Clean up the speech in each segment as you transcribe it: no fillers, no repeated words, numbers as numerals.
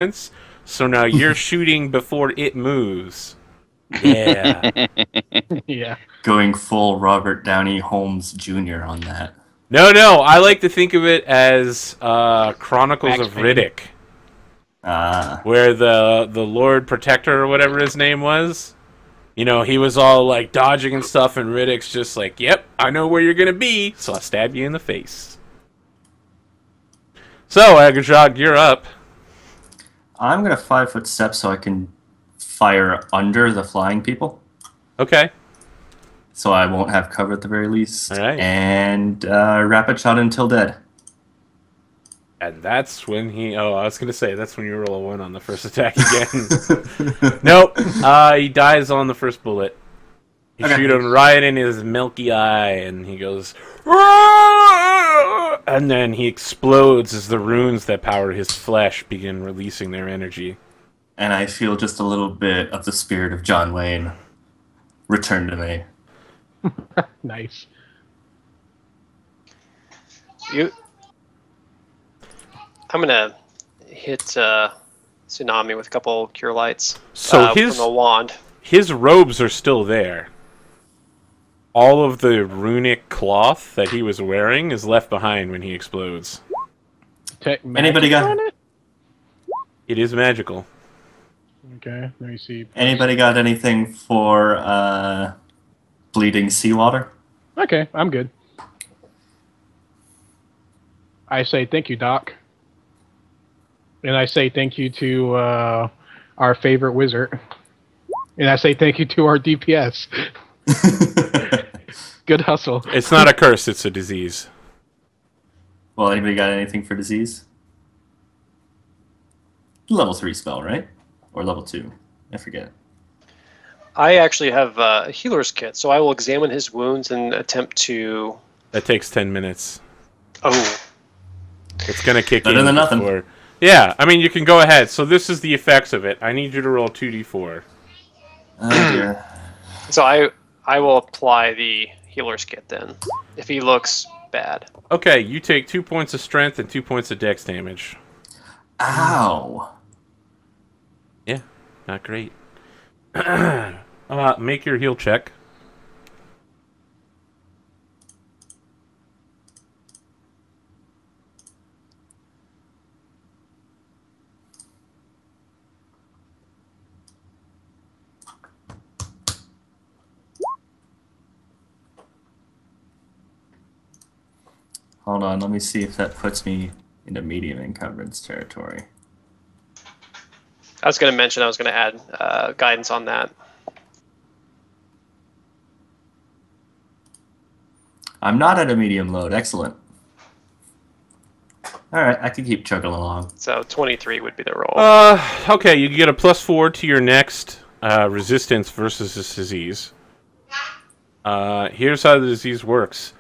So now you're shooting before it moves. Yeah. Yeah. Going full Robert Downey Holmes Jr. on that. No, I like to think of it as Chronicles of Riddick. Where the Lord Protector or whatever his name was, you know, he was all like dodging and stuff, and Riddick's just like, yep, I know where you're gonna be, so I'll stab you in the face. So, Agajog, you're up. I'm going to 5-foot step so I can fire under the flying people. Okay. So I won't have cover at the very least. All right. And rapid shot until dead. And that's when he... Oh, I was going to say, that's when you roll a 1 on the first attack again. Nope. He dies on the first bullet. You shoot him right in his milky eye, and he goes... Aah! And then he explodes as the runes that power his flesh begin releasing their energy. And I feel just a little bit of the spirit of John Wayne return to me. Nice. I'm gonna hit Tsunami with a couple cure lights. So from the wand. His robes are still there. All of the runic cloth that he was wearing is left behind when he explodes. Anybody got it? It is magical. Okay, let me see. Anybody got anything for bleeding seawater? Okay, I'm good. I say thank you, Doc. And I say thank you to our favorite wizard. And I say thank you to our DPS. Good hustle. It's not a curse, it's a disease. Well, anybody got anything for disease? Level 3 spell, right? Or level 2? I forget. I actually have a healer's kit, so I will examine his wounds and attempt to... That takes 10 minutes. Oh. It's going to kick in Better than nothing. before... Yeah, I mean, you can go ahead. So this is the effects of it. I need you to roll 2d4. Oh, dear. So I will apply the healer's kit then, if he looks bad. Okay, you take 2 points of strength and 2 points of dex damage. Ow. Yeah, not great. Make your heal check. Hold on, let me see if that puts me into medium encumbrance territory. I was going to mention I was going to add guidance on that. I'm not at a medium load. Excellent. All right, I can keep chugging along. So 23 would be the roll. Okay, you get a +4 to your next resistance versus this disease. Here's how the disease works.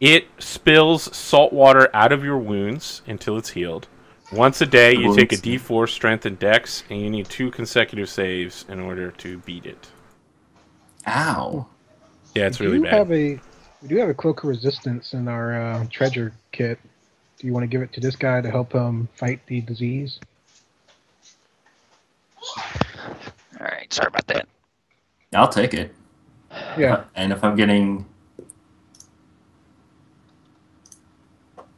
It spills salt water out of your wounds until it's healed. Once a day, you take a d4 strength and dex, and you need 2 consecutive saves in order to beat it. Ow. Yeah, it's really bad. We do have a cloak of resistance in our treasure kit. Do you want to give it to this guy to help him fight the disease? Alright, sorry about that. I'll take it. Yeah. And if I'm getting...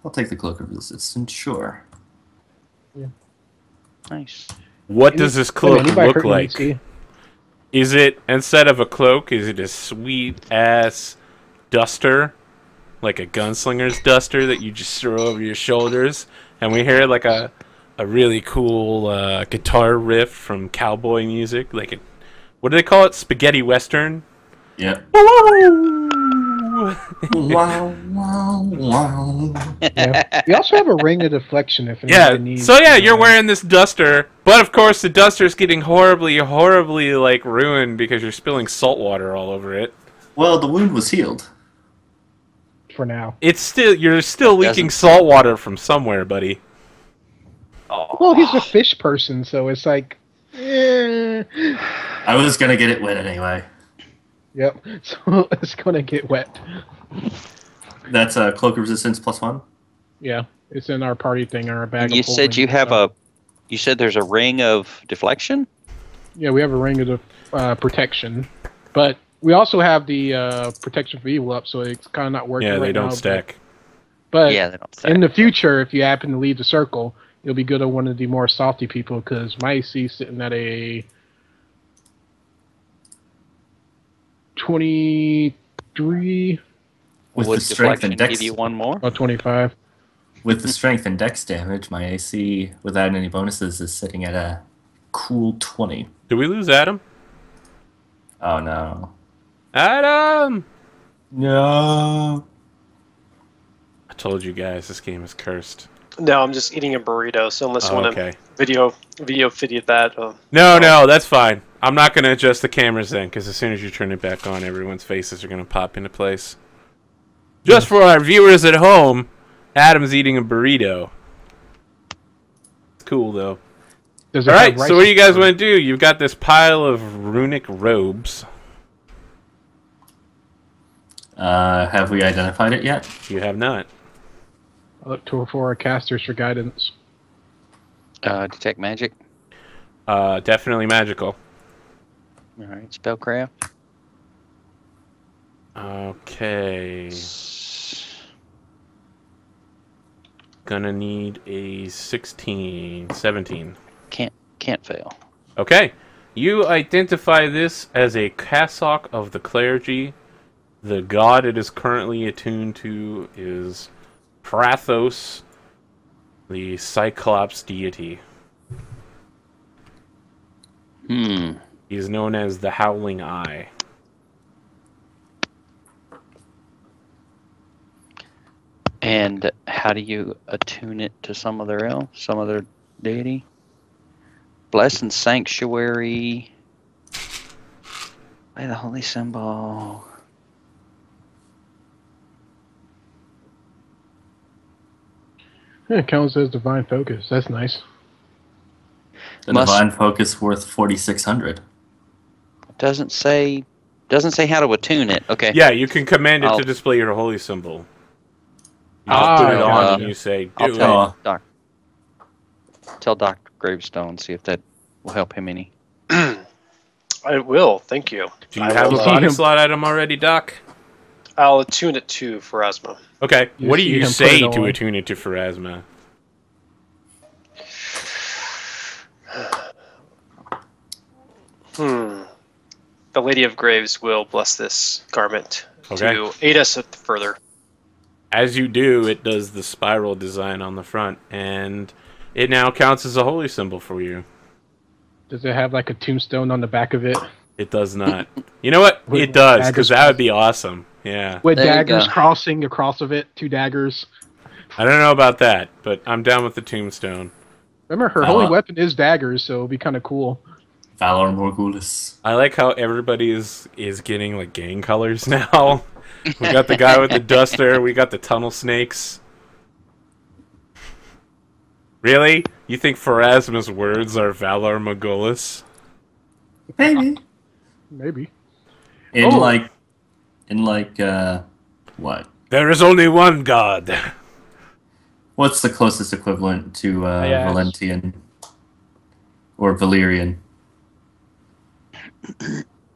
I'll take the cloak of resistance, sure. Yeah. Nice. What does this cloak look like? Me, Is it, instead of a cloak, is it a sweet-ass duster? Like a gunslinger's duster that you just throw over your shoulders? And we hear like a really cool guitar riff from cowboy music. Like what do they call it? Spaghetti Western? Yeah. Woo! Wow, wow, wow. Yeah. We also have a ring of deflection if anybody needs. So yeah, you're wearing this duster, but of course the duster's getting horribly like ruined because you're spilling salt water all over it. Well, the wound was healed. For now. You're still leaking salt water from somewhere, buddy. Oh. Well, he's a fish person, so it's like, eh. I was gonna get it wet anyway. Yep, so it's gonna get wet. That's a cloak of resistance +1? Yeah, it's in our party thing, our bag. You said you have a You said there's a ring of deflection? Yeah, we have a ring of the protection, but we also have the protection for evil up, so it's kind of not working Yeah, right they don't now, stack. But Yeah, they don't stack. in the future, if you happen to leave the circle, you'll be good on one of the more softy people, because my AC is sitting at a 23 With Would the strength deflection and dex, give you one more? or 25. with the strength and dex damage, my AC without any bonuses is sitting at a cool 20. Did we lose Adam? Oh no. Adam! No. I told you guys, this game is cursed. No, I'm just eating a burrito. So unless you Oh, want to okay. video that, No, that's fine. I'm not going to adjust the cameras then, because as soon as you turn it back on, everyone's faces are going to pop into place. Just for our viewers at home, Adam's eating a burrito. It's cool, though. Does it All right, have rice so what do you guys in it? want to do? You've got this pile of runic robes. Have we identified it yet? You have not. I look for our casters for guidance. Detect magic. Definitely magical. All right, spellcraft. Okay. Gonna need a 16, 17. Can't fail. Okay. You identify this as a cassock of the clergy. The god it is currently attuned to is Prathos, the Cyclops deity. Hmm. He is known as the Howling Eye. And how do you attune it to some other deity? Blessed sanctuary. By the holy symbol. Yeah, it counts as divine focus. That's nice. The Must- divine focus worth 4,600. Doesn't say how to attune it. Okay. Yeah, you can command it I'll- to display your holy symbol. You Ah, put it on gotcha. and you say, I'll do tell it. tell Dr. Gravestone, see if that will help him any. I will. Thank you. Do you I have a will, body him- slot item already, Doc? I'll attune it to Pharasma. Okay, You what do see you him put say it to on. attune it to Pharasma? The Lady of Graves will bless this garment Okay. to aid us further. As you do, it does the spiral design on the front, and it now counts as a holy symbol for you. Does it have like a tombstone on the back of it? It does not. You know what? With It does, because daggers that would be awesome. Yeah. With There you daggers go. crossing across of it, 2 daggers. I don't know about that, but I'm down with the tombstone. Remember, her holy weapon is daggers, so it'll be kind of cool. Valor Morgulis. I like how everybody is getting like gang colors now. We got the guy with the duster. We got the tunnel snakes. Really? You think Pharasma's words are Valor Morgulis? Maybe. Maybe. In Oh. what? There is only one god. What's the closest equivalent to asked. Valentian or Valyrian?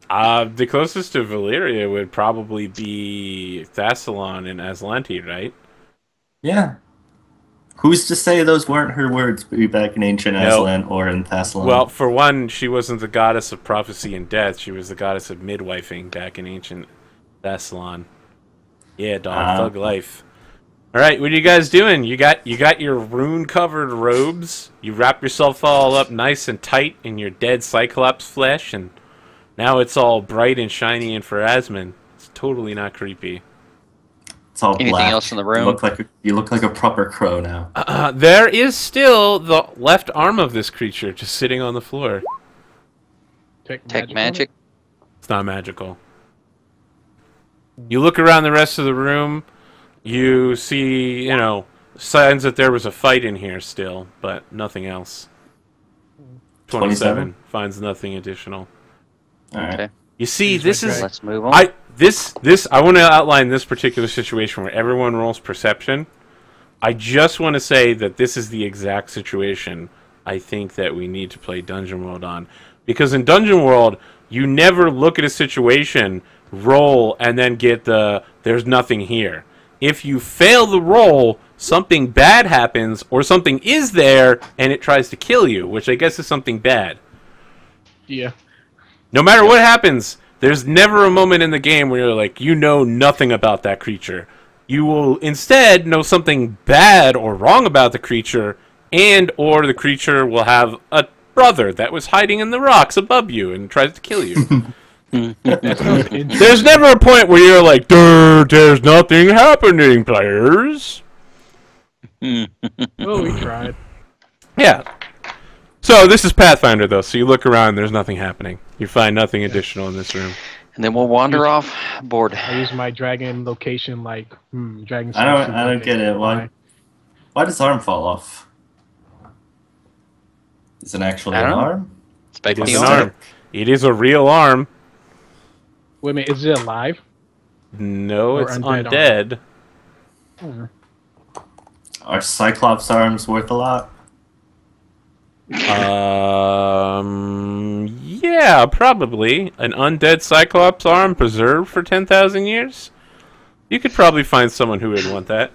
The closest to Valyria would probably be Thassalon and Aslanti, right? Yeah. Who's to say those weren't her words back in ancient No. Aslan or in Thassalon? Well, for one, she wasn't the goddess of prophecy and death. She was the goddess of midwifing back in ancient Thassalon. Yeah, dog, thug life. All right, what are you guys doing? You got your rune-covered robes. You wrap yourself all up nice and tight in your dead Cyclops flesh, and now it's all bright and shiny and Pharasman. It's totally not creepy. it's all Anything black. else in the room? You look like a proper crow now. There is still the left arm of this creature just sitting on the floor. Tech magic. It's not magical. You look around the rest of the room. You see, signs that there was a fight in here still, but nothing else. 27 finds nothing additional. All right. Okay. You see, this is Let's move on. I want to outline this particular situation where everyone rolls perception. I just want to say that this is the exact situation I think that we need to play Dungeon World on. Because in Dungeon World, you never look at a situation, roll, and then get the, there's nothing here. If you fail the roll, something bad happens, or something is there, and it tries to kill you, which I guess is something bad. Yeah. No matter what happens, there's never a moment in the game where you're like, you know nothing about that creature. You will instead know something bad or wrong about the creature, and or the creature will have a brother that was hiding in the rocks above you and tries to kill you. There's never a point where you're like, there's nothing happening, players. Oh, we tried. Yeah. So this is Pathfinder, though, so you look around, there's nothing happening. You find nothing additional in this room. And then we'll wander off board. I use my dragon location like, dragon. I don't get it. Why does his arm fall off? Is it actually an arm? It is an arm. It is a real arm. Wait a minute, is it alive? No, it's undead. Are Cyclops arms worth a lot? Yeah, probably. An undead Cyclops arm preserved for 10,000 years? You could probably find someone who would want that.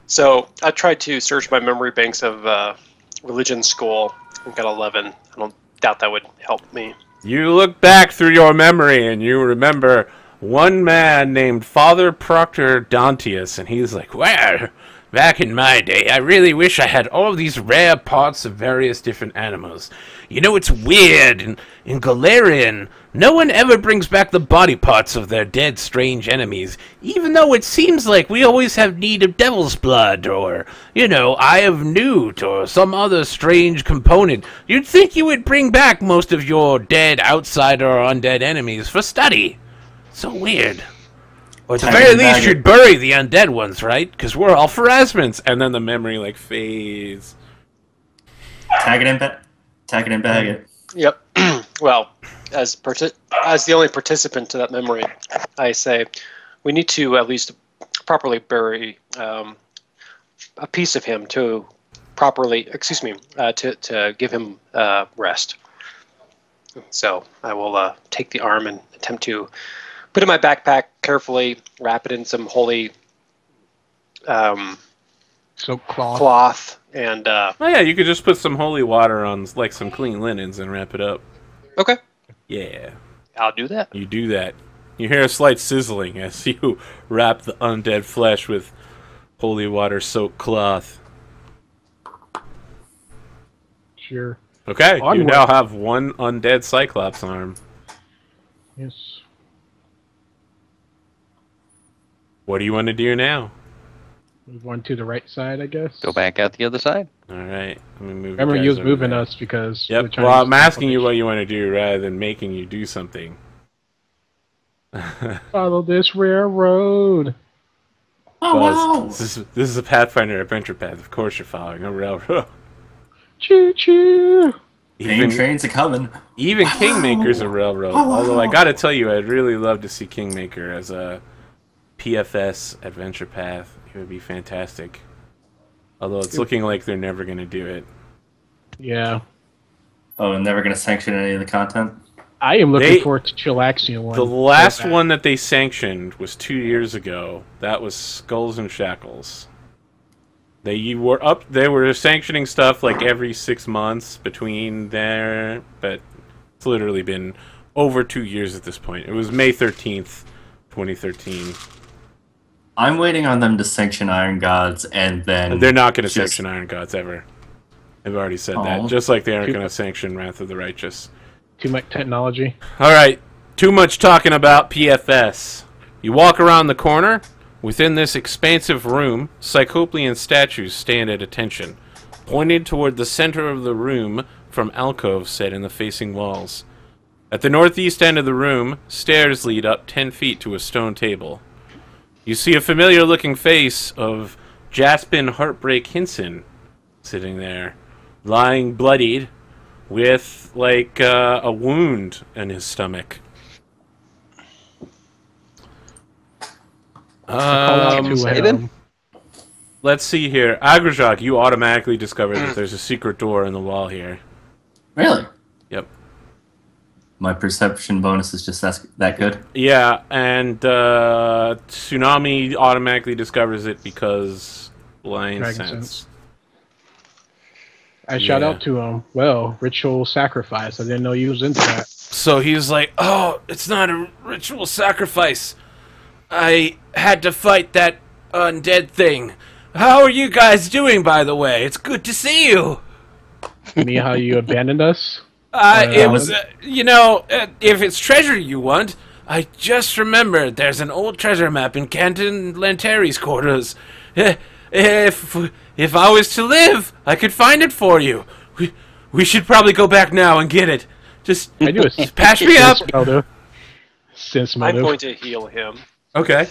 So I tried to search my memory banks of religion school and got 11. I don't doubt that would help me. You look back through your memory and you remember one man named Father Proctor Dantius, and he's like, well, back in my day, I really wish I had all these rare parts of various different animals. You know, it's weird. In Golarion, no one ever brings back the body parts of their dead, strange enemies, even though it seems like we always have need of devil's blood, or, you know, eye of newt, or some other strange component. You'd think you would bring back most of your dead outsider or undead enemies for study. So weird. Or at the very least, you'd bury the undead ones, right? Because we're all Pharasmans. And then the memory, like, fades. Tag it and bag it. Yep. Well, as the only participant to that memory, I say we need to at least properly bury a piece of him to give him rest. So I will take the arm and attempt to put it in my backpack carefully, wrap it in some holy soap cloth, and oh yeah, you could just put some holy water on like some clean linens and wrap it up. Okay. Yeah. I'll do that. You do that. You hear a slight sizzling as you wrap the undead flesh with holy water soaked cloth. Sure. Okay, Onward. you now have one undead Cyclops arm. Yes. What do you want to do now? Move one to the right side, I guess. Go back out the other side. All right. Let me move. Remember, you was over moving there. us because. Yep. Well, I'm asking you what you want to do rather than making you do something. Follow this railroad. Oh, Buzz, wow. this is a Pathfinder adventure path. Of course, you're following a railroad. Choo choo. Pain trains are coming. Even Kingmaker's a railroad. Although I gotta tell you, I'd really love to see Kingmaker as a PFS adventure path. It would be fantastic. Although it's looking like they're never gonna do it. Yeah. Oh, and never going to sanction any of the content? I am looking forward to Chillaxian one. The last one that they sanctioned was 2 years ago. That was Skulls and Shackles. They were sanctioning stuff like every 6 months between there, but it's literally been over 2 years at this point. It was May 13th, 2013. I'm waiting on them to sanction Iron Gods, and then... They're not going to sanction Iron Gods ever. They've already said that. Just like they aren't going to sanction Wrath of the Righteous. Too much technology. Alright, too much talking about PFS. You walk around the corner. Within this expansive room, Cyclopean statues stand at attention, pointed toward the center of the room from alcoves set in the facing walls. At the northeast end of the room, stairs lead up 10 feet to a stone table. You see a familiar-looking face of Jaspin Heartbreak Hinson sitting there, lying bloodied, with, like, a wound in his stomach. Let's let's see here. Agrajok, you automatically discover that there's a secret door in the wall here. Really? Yep. My perception bonus is just that good? Yeah, and Tsunami automatically discovers it because blind Dragon sense. sense. I shout out to him. Well, ritual sacrifice. I didn't know you was into that. So he was like, "Oh, it's not a ritual sacrifice. I had to fight that undead thing. How are you guys doing, by the way? It's good to see you." Me, how you abandoned us? It was, if it's treasure you want, I just remembered there's an old treasure map in Canton Lanteri's quarters. If I was to live, I could find it for you. We should probably go back now and get it. Just I do a patch me up. Sense I'm motive. going to heal him. Okay.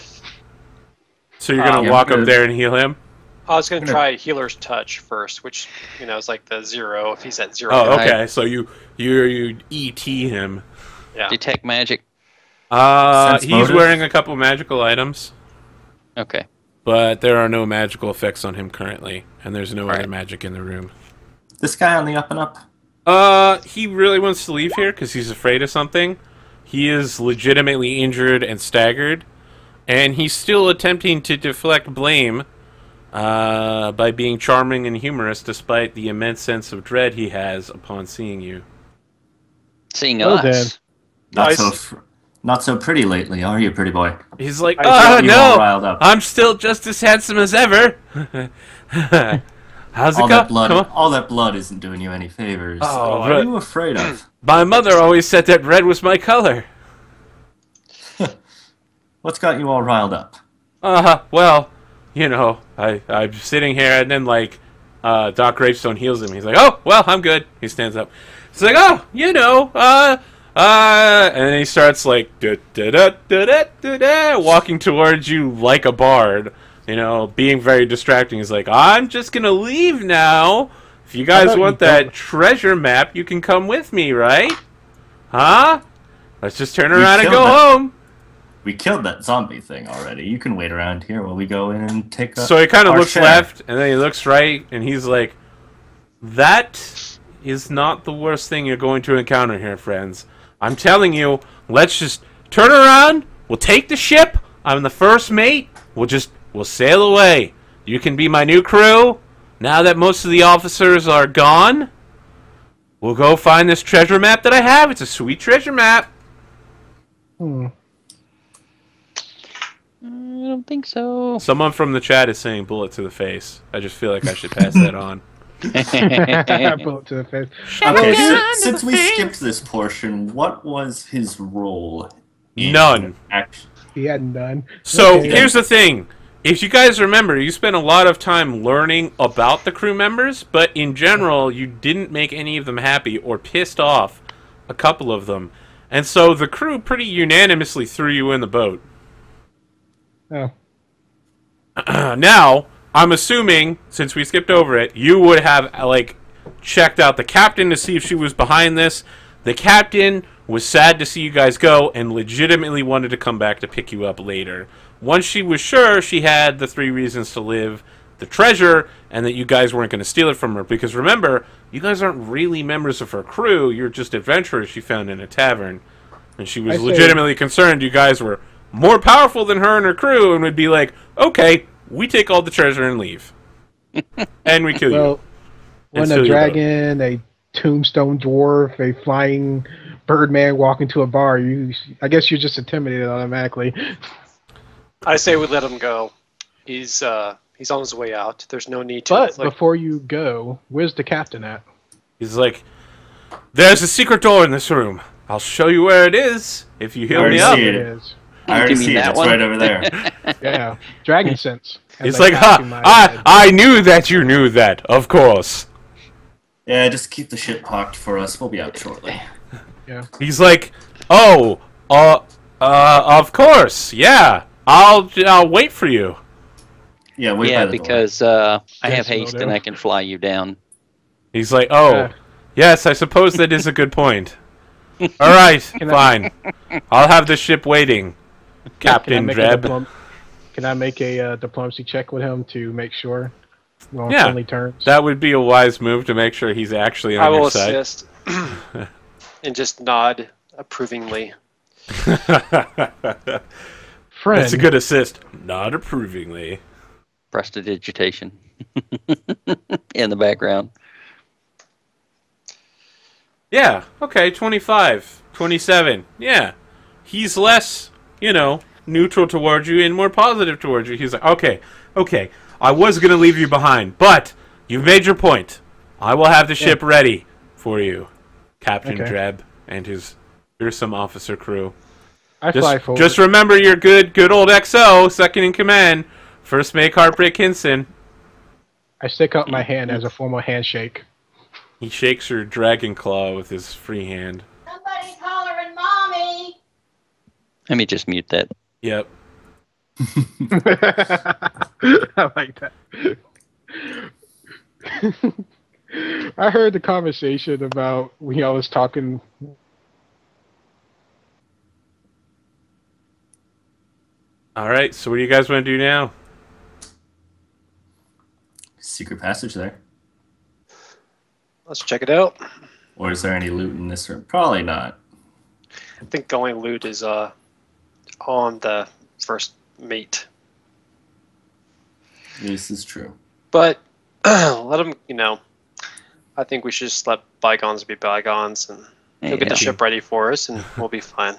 So you're gonna Yeah, walk up good. there and heal him? I was going to try Healer's Touch first, which, is like the 0 if he's at 0. Oh, Right. okay. So you ET him. Yeah. Detect magic. Sense He's motive? wearing a couple magical items, Okay. but there are no magical effects on him currently, and there's no other Right. magic in the room. This guy on the up and up? He really wants to leave here because he's afraid of something. He is legitimately injured and staggered, and he's still attempting to deflect blame by being charming and humorous despite the immense sense of dread he has upon seeing you. Seeing Oh, us. Nice. Not so pretty lately, are you, pretty boy? He's like, I got you all riled no, up." I'm still just as handsome as ever. How's it All go? that blood, Come on. all that blood isn't doing you any favors. Oh, what right. are you afraid of? My mother always said that red was my color. What's got you all riled up? Well, I'm sitting here, and then, Doc Gravestone heals him. He's like, oh, well, I'm good. He stands up. He's like, oh, and then he starts, walking towards you like a bard, being very distracting. He's like, I'm just gonna leave now. If you guys about want you that don't- treasure map, you can come with me, right? Huh? Let's just turn We around and killed go that. home. We killed that zombie thing already. You can wait around here while we go in and take a So he kind of our looks share. left, and then he looks right, and he's like, that is not the worst thing you're going to encounter here, friends. I'm telling you, let's just turn around, we'll take the ship, I'm the first mate, we'll sail away. You can be my new crew. Now that most of the officers are gone, we'll go find this treasure map that I have. It's a sweet treasure map. I don't think so. Someone from the chat is saying bullet to the face. I just feel like I should pass that on. Bullet to the face. Okay, since we skipped this portion, what was his role? in None. action? He hadn't done. So Okay. here's the thing. If you guys remember, you spent a lot of time learning about the crew members, but in general, you didn't make any of them happy or pissed off a couple of them. And so the crew pretty unanimously threw you in the boat. Oh. Now, I'm assuming, since we skipped over it, you would have, checked out the captain to see if she was behind this. The captain was sad to see you guys go and legitimately wanted to come back to pick you up later. Once she was sure she had the 3 reasons to live, the treasure, and that you guys weren't going to steal it from her. Because remember, you guys aren't really members of her crew, you're just adventurers she found in a tavern. And she was I see. legitimately concerned you guys were more powerful than her and her crew, and would be like, okay, we take all the treasure and leave. And we kill you. Well, when steal a your boat. dragon, a tombstone dwarf, a flying birdman walk into a bar, I guess you're just intimidated automatically. I say we let him go. He's on his way out. There's no need to. But before you go, where's the captain at? He's like, there's a secret door in this room. I'll show you where it is if you heal already me up. see It it. is. I already You mean see it. that It's one? right over there. Yeah, dragon sense. As He's I like, tap in my head. I knew that you knew that, of course. Yeah, just keep the ship parked for us. We'll be out shortly. He's like, oh, of course, yeah. I'll wait for you. Yeah, wait by Yeah, the door. because I have Yes, haste will and do. I can fly you down. He's like, oh, Yeah. yes, I suppose that is a good point. All right, fine. I'll have the ship waiting, Can I Captain make Dreb. Can Can I make a diplomacy check with him to make sure we're on Yeah. friendly terms? That would be a wise move to make sure he's actually on I will your side. assist and just nod approvingly. Friend. That's a good assist. Not approvingly. Prestidigitation in the background. Yeah, okay, 25, 27. Yeah. He's less, neutral towards you and more positive towards you. He's like, okay, I was going to leave you behind, but you've made your point. I will have the ship ready for you, Captain Dreb and his fearsome officer crew. I fly forward. Just remember your good old XO, second in command, first mate Heartbreak Hinson. I stick up my hand as a formal handshake. He shakes your dragon claw with his free hand. Somebody's hollering, "Mommy!" Let me just mute that. Yep. I like that. I heard the conversation about when y'all was talking. All right, so what do you guys want to do now? Secret passage there. Let's check it out. Or is there any loot in this room? Probably not. I think the only loot is on the first mate. This is true. But let him, I think we should just let bygones be bygones, and he'll get the ship ready for us, and we'll be fine.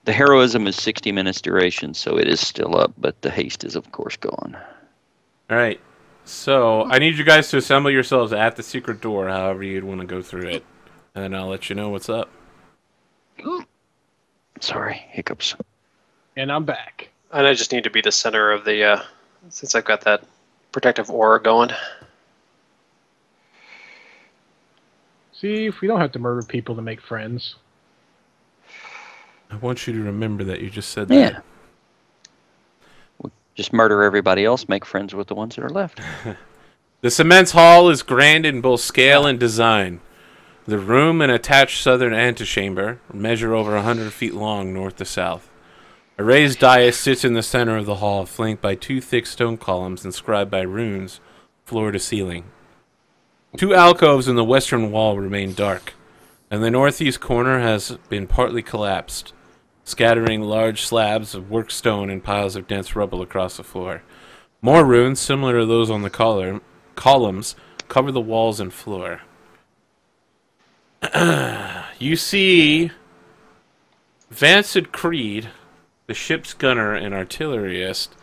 The heroism is 60 minutes duration, so it is still up, but the haste is, of course, gone. All right. So I need you guys to assemble yourselves at the secret door, however you'd want to go through it, and then I'll let you know what's up. Sorry, hiccups. And I'm back. And I just need to be the center of the, since I've got that protective aura going. See, if we don't have to murder people to make friends. I want you to remember that you just said Yeah. that. Just murder everybody else, make friends with the ones that are left. This immense hall is grand in both scale and design. The room and attached southern antechamber measure over 100 feet long north to south. A raised dais sits in the center of the hall, flanked by two thick stone columns inscribed by runes, floor to ceiling. Two alcoves in the western wall remain dark, and the northeast corner has been partly collapsed, scattering large slabs of worked stone and piles of dense rubble across the floor. More runes, similar to those on the columns, cover the walls and floor. You see Vancid Creed, the ship's gunner and artillerist.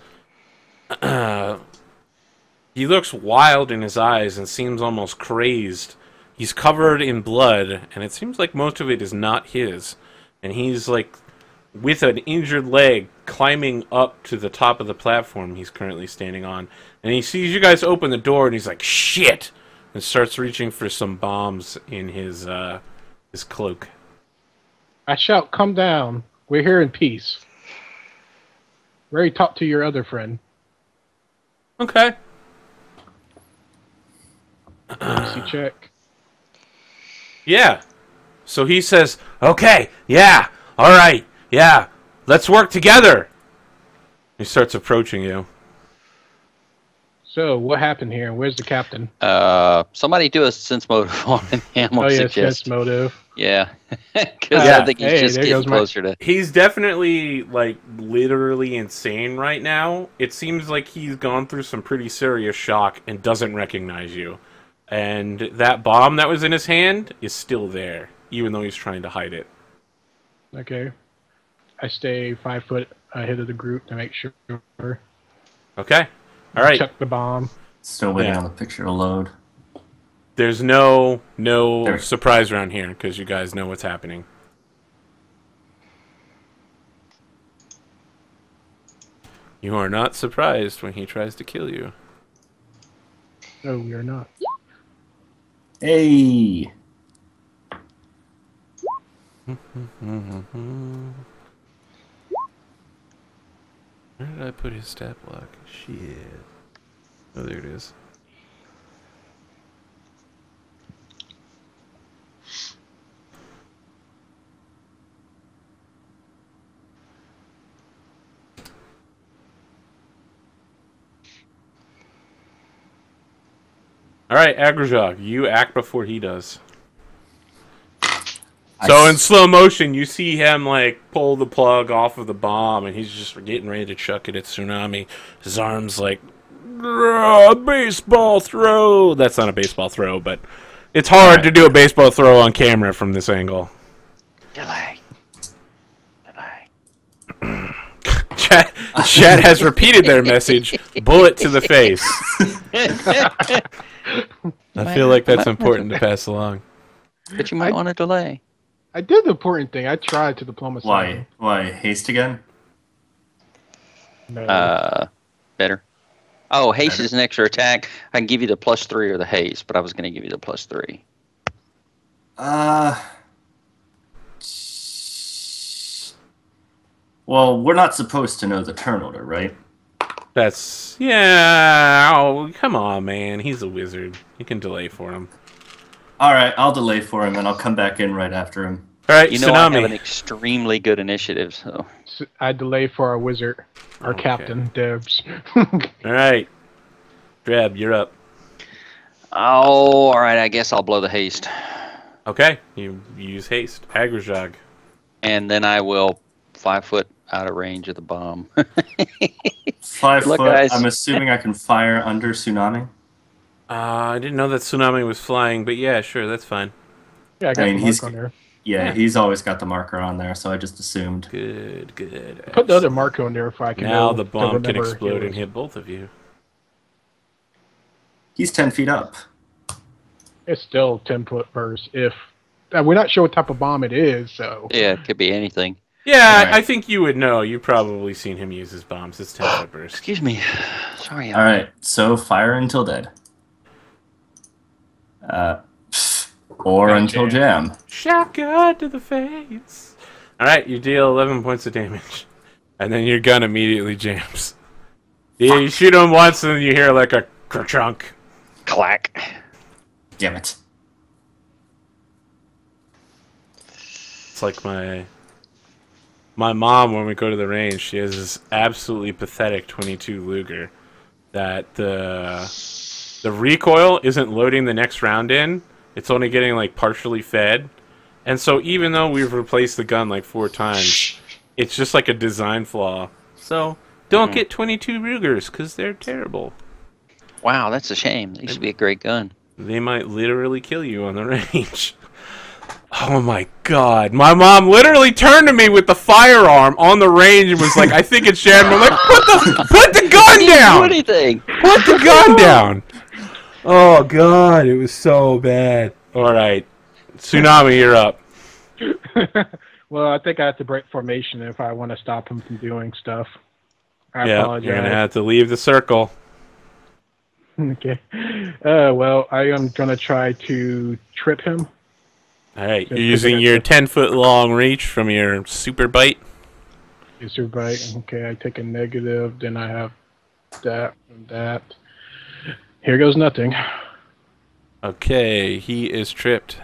He looks wild in his eyes and seems almost crazed. He's covered in blood, and it seems like most of it is not his. And he's like with an injured leg climbing up to the top of the platform he's currently standing on. And he sees you guys open the door, and he's like, "Shit!" and starts reaching for some bombs in his cloak. I shout, "Come down. We're here in peace." Ready to talk to your other friend. Okay. Diplomacy check. Yeah. So he says, "Okay, yeah, all right, yeah, let's work together." He starts approaching you. So, what happened here? Where's the captain? Somebody do a sense motive on him. I'm Oh, gonna yeah, suggest. sense motive. Yeah, because Yeah. I think he's Hey, just there getting goes my- closer to. He's definitely, like, literally insane right now. It seems like he's gone through some pretty serious shock and doesn't recognize you. And that bomb that was in his hand is still there, even though he's trying to hide it. Okay. I stay 5 foot ahead of the group to make sure. Okay? All right. Chuck the bomb. Still waiting Yeah. on the picture to load. There's no There. surprise around here, because you guys know what's happening. You are not surprised when he tries to kill you. No, we are not. Hey! Where did I put his stat block? Shit. Oh, there it is. All right, Agrajog, you act before he does. So in slow motion, you see him like pull the plug off of the bomb, and he's just getting ready to chuck it at Tsunami. His arms like a baseball throw. That's not a baseball throw, but it's hard to do a baseball throw on camera from this angle. Delay. Chat has repeated their message. Bullet to the face. I feel like that's important to pass along. But you might want to delay. I did the important thing. I tried to diplomacy. Why? Why? Haste again? No. Better. Oh, haste is an extra attack. I can give you the +3 or the haste, but I was going to give you the +3. Well, we're not supposed to know the turn order, right? That's... Yeah... Oh, come on, man. He's a wizard. You can delay for him. Alright, I'll delay for him, and I'll come back in right after him. Alright, You know I have Tsunami. an extremely good initiative, so... I delay for our wizard, our Okay. captain, Debs. Alright. Drab, you're up. Oh, alright, I guess I'll blow the haste. Okay, you use haste. Agrajog. And then I will 5 foot out of range of the bomb. 5 Look, foot. guys. I'm assuming I can fire under Tsunami. I didn't know that Tsunami was flying, but yeah, sure, that's fine. Yeah, I got I mean, the he's- mark on there. Yeah, he's always got the marker on there, so I just assumed. Good, good. Put the other marker on there if I can. Now know the to bomb can remember explode it and was- hit both of you. He's 10 feet up. It's still 10-foot burst. If we're not sure what type of bomb it is, so Yeah, it could be anything. Yeah, Right. I think you would know. You've probably seen him use his bombs. It's 10-foot burst. Excuse me. Sorry. Alright, so fire until dead. Or Gotcha. until jam. Shotgun to the face. Alright, you deal 11 points of damage. And then your gun immediately jams. Yeah, you shoot him once and then you hear like a kerchunk. Clack. Damn it. It's like my mom when we go to the range, she has this absolutely pathetic 22 Luger that the recoil isn't loading the next round in. It's only getting like partially fed. And so even though we've replaced the gun like 4 times, it's just like a design flaw. So don't get 22 Rugers because they're terrible. Wow, that's a shame. They used to be a great gun. They might literally kill you on the range. Oh my god. My mom literally turned to me with the firearm on the range and was like, I think it's jammed. I'm like, put the gun Do down! anything. Put the gun down! Oh god, it was so bad. Alright. Tsunami, you're up. well, I think I have to break formation if I want to stop him from doing stuff. I Yeah, apologize. you're gonna have to leave the circle. Okay. Well, I am gonna try to trip him. Alright, you're using your 10-foot long reach from your super bite. Is your bite? Okay, I take a negative, then I have that and that. Here goes nothing. Okay, he is tripped.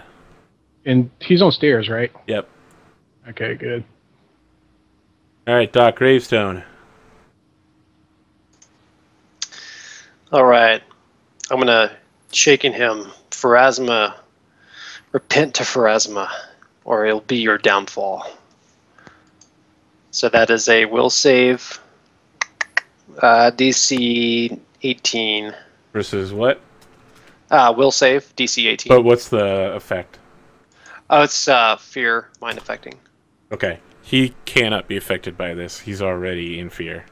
And he's on stairs, right? Yep. Okay, good. Alright, Doc Gravestone. All right. I'm going to shaking him. Pharasma. Repent to Pharasma, or it'll be your downfall. So that is a will save. DC 18. Versus what? Will save, DC 18. But what's the effect? Oh, it's fear, mind affecting. Okay. He cannot be affected by this. He's already in fear.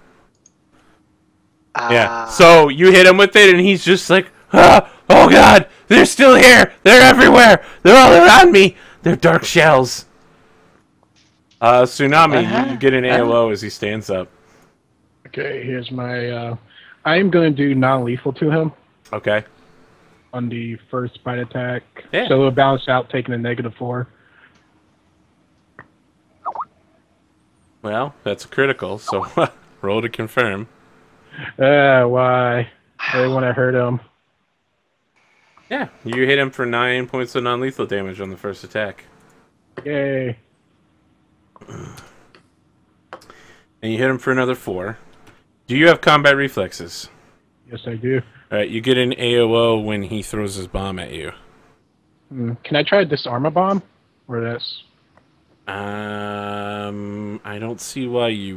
Yeah. So you hit him with it, and he's just like, ah, oh god, they're still here. They're everywhere. They're all around me. They're dark shells. Tsunami, you get an AOO as he stands up. Okay, here's my. I am going to do non-lethal to him Okay. on the first bite attack. Yeah. So it'll balance out taking a -4. Well, that's a critical, so roll to confirm. Why? I didn't want to hurt him. Yeah, you hit him for 9 points of non-lethal damage on the first attack. Yay. And you hit him for another 4. Do you have combat reflexes? Yes, I do. All right, you get an AOO when he throws his bomb at you. Can I try to disarm a bomb? Or this? I don't see why you